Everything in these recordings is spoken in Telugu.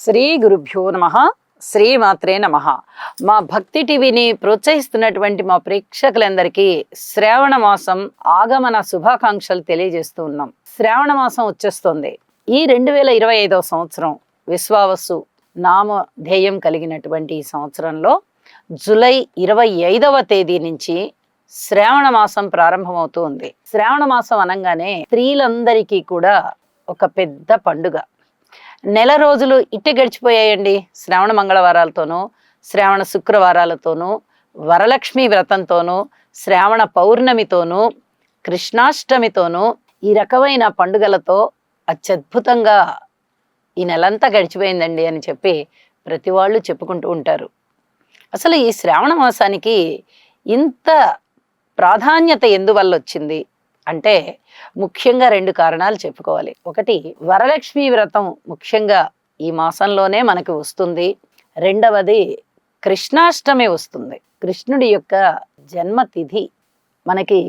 శ్రీ గురుభ్యో నమః. శ్రీమాత్రే నమః. మా భక్తి టీవీని ప్రోత్సహిస్తున్నటువంటి మా ప్రేక్షకులందరికీ శ్రావణ మాసం ఆగమన శుభాకాంక్షలు తెలియజేస్తూ ఉన్నాం. శ్రావణ మాసం వచ్చేస్తుంది. ఈ 2025వ సంవత్సరం విశ్వావసు నామధేయం కలిగినటువంటి ఈ సంవత్సరంలో జూలై 25వ తేదీ నుంచి శ్రావణ మాసం ప్రారంభమవుతూ ఉంది. శ్రావణ మాసం అనగానే స్త్రీలందరికీ కూడా ఒక పెద్ద పండుగ. నెల రోజులు ఇట్టి గడిచిపోయాయండి. శ్రావణ మంగళవారాలతోనూ, శ్రావణ శుక్రవారాలతోనూ, వరలక్ష్మి వ్రతంతోనూ, శ్రావణ పౌర్ణమితోనూ, కృష్ణాష్టమితోనూ, ఈ రకమైన పండుగలతో అత్యద్భుతంగా ఈ నెలంతా గడిచిపోయిందండి అని చెప్పి ప్రతి వాళ్ళు చెప్పుకుంటూ ఉంటారు. అసలు ఈ శ్రావణ మాసానికి ఇంత ప్రాధాన్యత ఎందువల్ల వచ్చింది అంటే ముఖ్యంగా 2 కారణాలు చెప్పుకోవాలి. ఒకటి, వరలక్ష్మి వ్రతం ముఖ్యంగా ఈ మాసంలోనే మనకి వస్తుంది. రెండవది, కృష్ణాష్టమి వస్తుంది. కృష్ణుడి యొక్క జన్మతిథి మనకి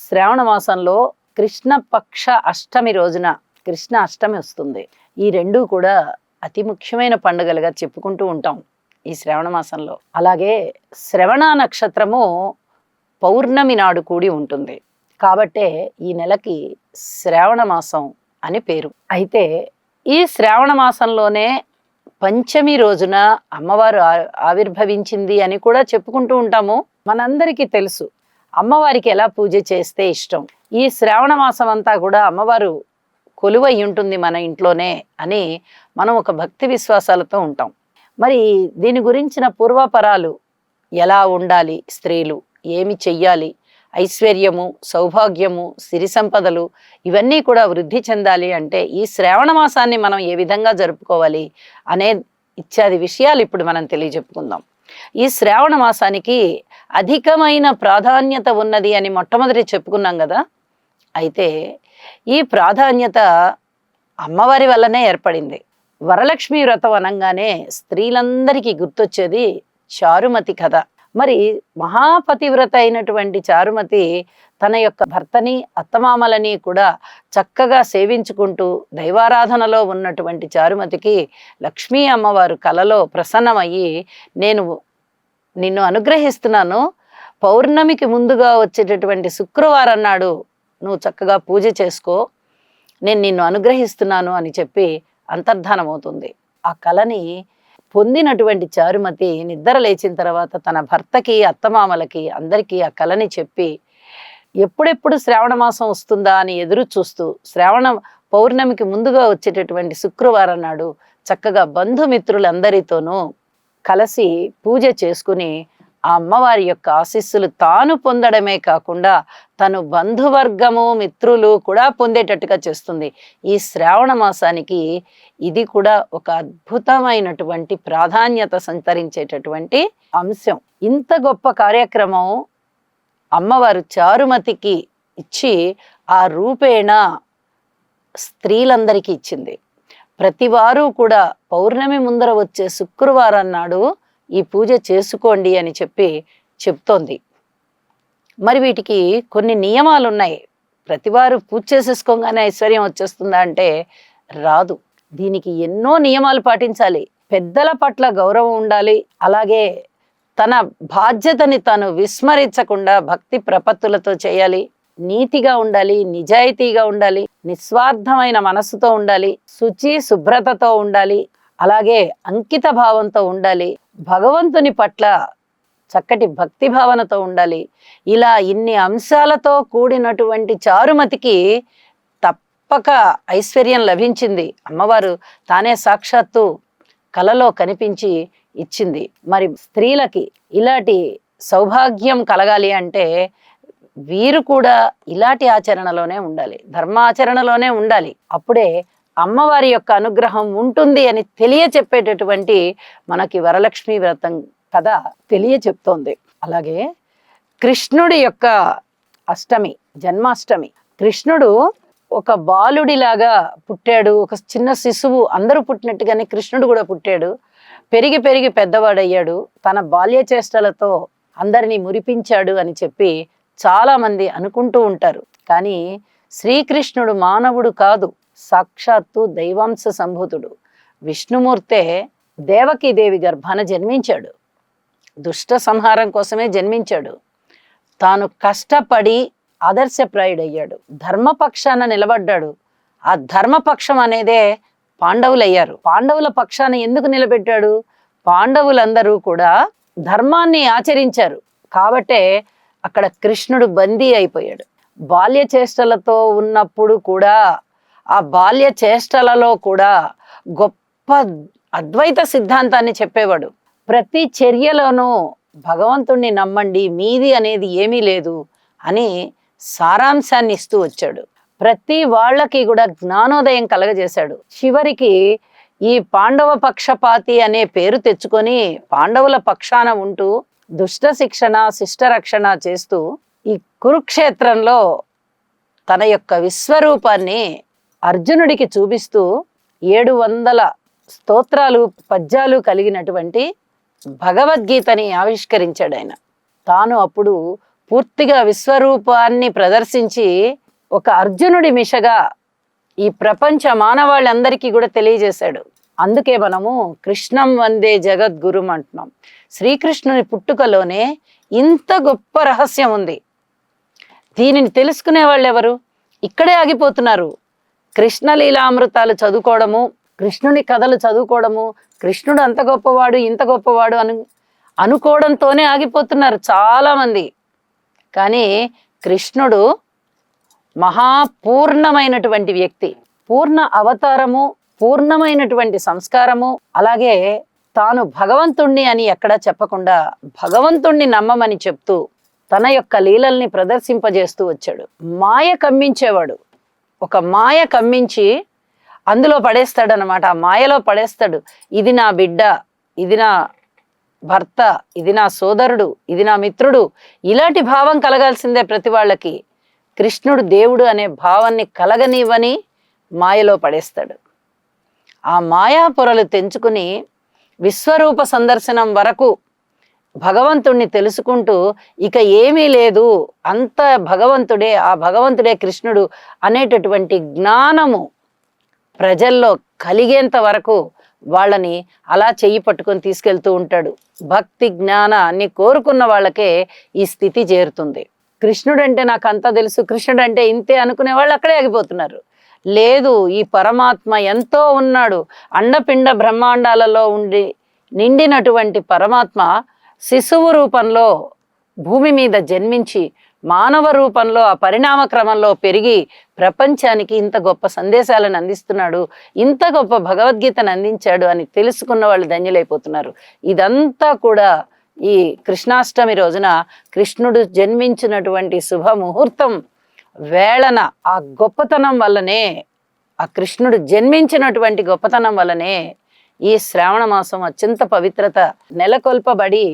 శ్రావణ మాసంలో కృష్ణపక్ష అష్టమి రోజున కృష్ణ అష్టమి వస్తుంది. ఈ 2 కూడా అతి ముఖ్యమైన పండుగలుగా చెప్పుకుంటూ ఉంటాం ఈ శ్రావణ మాసంలో. అలాగే శ్రవణ నక్షత్రము పౌర్ణమి నాడు కూడి ఉంటుంది కాబట్టే ఈ నెలకి శ్రావణ మాసం అని పేరు. అయితే ఈ శ్రావణ మాసంలోనే పంచమి రోజున అమ్మవారు ఆవిర్భవించింది అని కూడా చెప్పుకుంటూ ఉంటాము. మనందరికీ తెలుసు అమ్మవారికి ఎలా పూజ చేస్తే ఇష్టం. ఈ శ్రావణ మాసం అంతా కూడా అమ్మవారు కొలువై ఉంటుంది మన ఇంట్లోనే అని మనం ఒక భక్తి విశ్వాసాలతో ఉంటాం. మరి దీని గురించిన పూర్వపరాలు ఎలా ఉండాలి, స్త్రీలు ఏమి చెయ్యాలి, ఐశ్వర్యము, సౌభాగ్యము, సిరి సంపదలు ఇవన్నీ కూడా వృద్ధి చెందాలి అంటే ఈ శ్రావణ మాసాన్ని మనం ఏ విధంగా జరుపుకోవాలి అనే ఇత్యాది విషయాలు ఇప్పుడు మనం తెలియజెప్పుకుందాం. ఈ శ్రావణ మాసానికి అధికమైన ప్రాధాన్యత ఉన్నది అని మొట్టమొదటి చెప్పుకున్నాం కదా. అయితే ఈ ప్రాధాన్యత అమ్మవారి వల్లనే ఏర్పడింది. వరలక్ష్మి వ్రతం అనగానే స్త్రీలందరికీ గుర్తొచ్చేది చారుమతి కథ. మరి మహాపతివ్రత అయినటువంటి చారుమతి తన యొక్క భర్తని, అత్తమామలని కూడా చక్కగా సేవించుకుంటూ దైవారాధనలో ఉన్నటువంటి చారుమతికి లక్ష్మీ అమ్మవారు కలలో ప్రసన్నమయ్యి, నేను నిన్ను అనుగ్రహిస్తున్నాను, పౌర్ణమికి ముందుగా వచ్చేటటువంటి శుక్రవారం నాడు నువ్వు చక్కగా పూజ చేసుకో, నేను నిన్ను అనుగ్రహిస్తున్నాను అని చెప్పి అంతర్ధానమవుతుంది. ఆ కళని పొందినటువంటి చారుమతి నిద్ర లేచిన తర్వాత తన భర్తకి, అత్తమామలకి అందరికీ ఆ కళని చెప్పి ఎప్పుడెప్పుడు శ్రావణ మాసం వస్తుందా అని ఎదురు చూస్తూ శ్రావణ పౌర్ణమికి ముందుగా వచ్చేటటువంటి శుక్రవారం నాడు చక్కగా బంధుమిత్రులందరితోనూ కలిసి పూజ చేసుకుని ఆ అమ్మవారి యొక్క ఆశీస్సులు తాను పొందడమే కాకుండా తను బంధువర్గము, మిత్రులు కూడా పొందేటట్టుగా చేస్తుంది. ఈ శ్రావణ మాసానికి ఇది కూడా ఒక అద్భుతమైనటువంటి ప్రాధాన్యత సంతరించేటటువంటి అంశం. ఇంత గొప్ప కార్యక్రమం అమ్మవారు చారుమతికి ఇచ్చి ఆ రూపేణ స్త్రీలందరికీ ఇచ్చింది. ప్రతివారు కూడా పౌర్ణమి ముందర వచ్చే శుక్రవారం నాడు ఈ పూజ చేసుకోండి అని చెప్పి చెప్తోంది. మరి వీటికి కొన్ని నియమాలు ఉన్నాయి. ప్రతివారు పూజ చేసేసుకోగానే ఐశ్వర్యం వచ్చేస్తుందా అంటే రాదు. దీనికి ఎన్నో నియమాలు పాటించాలి. పెద్దల పట్ల గౌరవం ఉండాలి. అలాగే తన బాధ్యతని తను విస్మరించకుండా భక్తి ప్రపత్తులతో చేయాలి. నీతిగా ఉండాలి, నిజాయితీగా ఉండాలి, నిస్వార్థమైన మనసుతో ఉండాలి, శుచి శుభ్రతతో ఉండాలి, అలాగే అంకిత భావంతో ఉండాలి, భగవంతుని పట్ల చక్కటి భక్తి భావనతో ఉండాలి. ఇలా ఇన్ని అంశాలతో కూడినటువంటి చారుమతికి తప్పక ఐశ్వర్యం లభించింది. అమ్మవారు తానే సాక్షాత్తు కలలో కనిపించి ఇచ్చింది. మరి స్త్రీలకి ఇలాంటి సౌభాగ్యం కలగాలి అంటే వీరు కూడా ఇలాంటి ఆచరణలోనే ఉండాలి, ధర్మాచరణలోనే ఉండాలి. అప్పుడే అమ్మవారి యొక్క అనుగ్రహం ఉంటుంది అని తెలియచెప్పేటటువంటి మనకి వరలక్ష్మి వ్రతం కథ తెలియచెప్తోంది. అలాగే కృష్ణుడి యొక్క అష్టమి, జన్మాష్టమి. కృష్ణుడు ఒక బాలుడిలాగా పుట్టాడు. ఒక చిన్న శిశువు, అందరూ పుట్టినట్టుగానే కృష్ణుడు కూడా పుట్టాడు. పెరిగి పెరిగి పెద్దవాడయ్యాడు. తన బాల్య చేష్టలతో అందరినీ మురిపించాడు అని చెప్పి చాలా మంది అనుకుంటూ ఉంటారు. కానీ శ్రీకృష్ణుడు మానవుడు కాదు, సాక్షాత్తు దైవాంశ సంభూతుడు. విష్ణుమూర్తే దేవకీదేవి గర్భాన జన్మించాడు. దుష్ట సంహారం కోసమే జన్మించాడు. తాను కష్టపడి ఆదర్శప్రాయుడయ్యాడు. ధర్మపక్షాన నిలబడ్డాడు. ఆ ధర్మపక్షం అనేదే పాండవులయ్యారు. పాండవుల పక్షాన ఎందుకు నిలబెట్టాడు? పాండవులందరూ కూడా ధర్మాన్ని ఆచరించారు కాబట్టే అక్కడ కృష్ణుడు బందీ అయిపోయాడు. బాల్య చేష్టలతో ఉన్నప్పుడు కూడా ఆ బాల్య చేష్టలలో కూడా గొప్ప అద్వైత సిద్ధాంతాన్ని చెప్పేవాడు. ప్రతి చర్యలోనూ భగవంతుణ్ణి నమ్మండి, మీది అనేది ఏమీ లేదు అని సారాంశాన్ని ఇస్తూ వచ్చాడు. ప్రతి వాళ్ళకి కూడా జ్ఞానోదయం కలగజేశాడు. చివరికి ఈ పాండవ పక్షపాతి అనే పేరు తెచ్చుకొని పాండవుల పక్షాన ఉంటూ దుష్ట శిక్షణ శిష్ట రక్షణ చేస్తూ ఈ కురుక్షేత్రంలో తన యొక్క విశ్వరూపాన్ని అర్జునుడికి చూపిస్తూ 700 స్తోత్రాలు పద్యాలు కలిగినటువంటి భగవద్గీతని ఆవిష్కరించాడు ఆయన. తాను అప్పుడు పూర్తిగా విశ్వరూపాన్ని ప్రదర్శించి ఒక అర్జునుడి మిషగా ఈ ప్రపంచ మానవాళ్ళందరికీ కూడా తెలియజేశాడు. అందుకే మనము కృష్ణం వందే జగద్గురుం అంటున్నాం. శ్రీకృష్ణుని పుట్టుకలోనే ఇంత గొప్ప రహస్యం ఉంది. దీనిని తెలుసుకునే వాళ్ళు ఎవరు? ఇక్కడే ఆగిపోతున్నారు. కృష్ణలీలామృతాలు చదువుకోవడము, కృష్ణుని కథలు చదువుకోవడము, కృష్ణుడు అంత గొప్పవాడు ఇంత గొప్పవాడు అనుకోవడంతోనే ఆగిపోతున్నారు చాలామంది. కానీ కృష్ణుడు మహాపూర్ణమైనటువంటి వ్యక్తి, పూర్ణ అవతారము, పూర్ణమైనటువంటి సంస్కారము. అలాగే తాను భగవంతుణ్ణి అని ఎక్కడా చెప్పకుండా భగవంతుణ్ణి నమ్మమని చెప్తూ తన యొక్క లీలల్ని ప్రదర్శింపజేస్తూ వచ్చాడు. మాయ కమ్మించేవాడు. ఒక మాయ కమ్మించి అందులో పడేస్తాడనమాట. ఆ మాయలో పడేస్తాడు. ఇది నా బిడ్డ, ఇది నా భర్త, ఇది నా సోదరుడు, ఇది నా మిత్రుడు, ఇలాంటి భావం కలగాల్సిందే ప్రతి వాళ్ళకి. కృష్ణుడు దేవుడు అనే భావాన్ని కలగనివ్వని మాయలో పడేస్తాడు. ఆ మాయా పొరలు తెంచుకుని విశ్వరూప సందర్శనం వరకు భగవంతుణ్ణి తెలుసుకుంటూ ఇక ఏమీ లేదు, అంత భగవంతుడే, ఆ భగవంతుడే కృష్ణుడు అనేటటువంటి జ్ఞానము ప్రజల్లో కలిగేంత వరకు వాళ్ళని అలా చెయ్యి పట్టుకొని తీసుకెళ్తూ ఉంటాడు. భక్తి జ్ఞానాన్ని కోరుకున్న వాళ్ళకే ఈ స్థితి చేరుతుంది. కృష్ణుడు అంటే నాకు అంతా తెలుసు, కృష్ణుడు అంటే ఇంతే అనుకునే వాళ్ళు అక్కడే ఆగిపోతున్నారు. లేదు, ఈ పరమాత్మ ఎంతో ఉన్నాడు. అండపిండ బ్రహ్మాండాలలో నిండినటువంటి పరమాత్మ శిశువు రూపంలో భూమి మీద జన్మించి మానవ రూపంలో ఆ పరిణామ క్రమంలో పెరిగి ప్రపంచానికి ఇంత గొప్ప సందేశాలను అందిస్తున్నాడు, ఇంత గొప్ప భగవద్గీతను అందించాడు అని తెలుసుకున్న వాళ్ళు ధన్యులైపోతున్నారు. ఇదంతా కూడా ఈ కృష్ణాష్టమి రోజున కృష్ణుడు జన్మించినటువంటి శుభముహూర్తం వేళన ఆ గొప్పతనం వల్లనే, ఆ కృష్ణుడు జన్మించినటువంటి గొప్పతనం వల్లనే ఈ శ్రావణ మాసం అత్యంత పవిత్రత నెలకొల్పబడి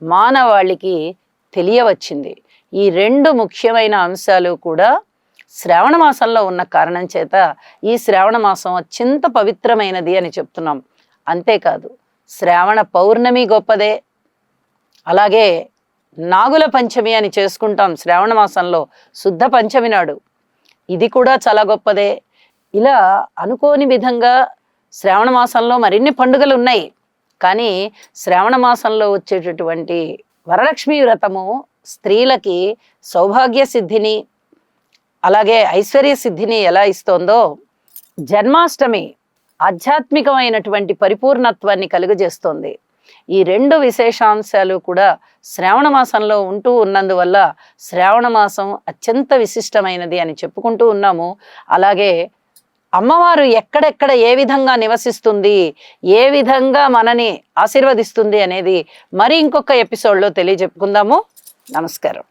మానవాళికి తెలియవచ్చింది. ఈ 2 ముఖ్యమైన అంశాలు కూడా శ్రావణ మాసంలో ఉన్న కారణం చేత ఈ శ్రావణ మాసం అత్యంత పవిత్రమైనది అని చెప్తున్నాం. అంతేకాదు, శ్రావణ పౌర్ణమి గొప్పదే. అలాగే నాగుల పంచమి అని చేసుకుంటాం శ్రావణ మాసంలో, శుద్ధ పంచమి నాడు, ఇది కూడా చాలా గొప్పదే. ఇలా అనుకోని విధంగా శ్రావణ మాసంలో మరిన్ని పండుగలు ఉన్నాయి. కానీ శ్రావణ మాసంలో వచ్చేటటువంటి వరలక్ష్మి వ్రతము స్త్రీలకి సౌభాగ్య సిద్ధిని అలాగే ఐశ్వర్య సిద్ధిని ఎలా ఇస్తోందో, జన్మాష్టమి ఆధ్యాత్మికమైనటువంటి పరిపూర్ణత్వాన్ని కలుగజేస్తోంది. ఈ 2 విశేషాంశాలు కూడా శ్రావణ మాసంలో ఉంటూ ఉన్నందువల్ల శ్రావణ మాసం అత్యంత విశిష్టమైనది అని చెప్పుకుంటూ ఉన్నాము. అలాగే అమ్మవారు ఎక్కడెక్కడ ఏ విధంగా నివసిస్తుంది, ఏ విధంగా మనని ఆశీర్వదిస్తుంది అనేది మరి ఇంకొక ఎపిసోడ్లో తెలియజెప్పుకుందాము. నమస్కారం.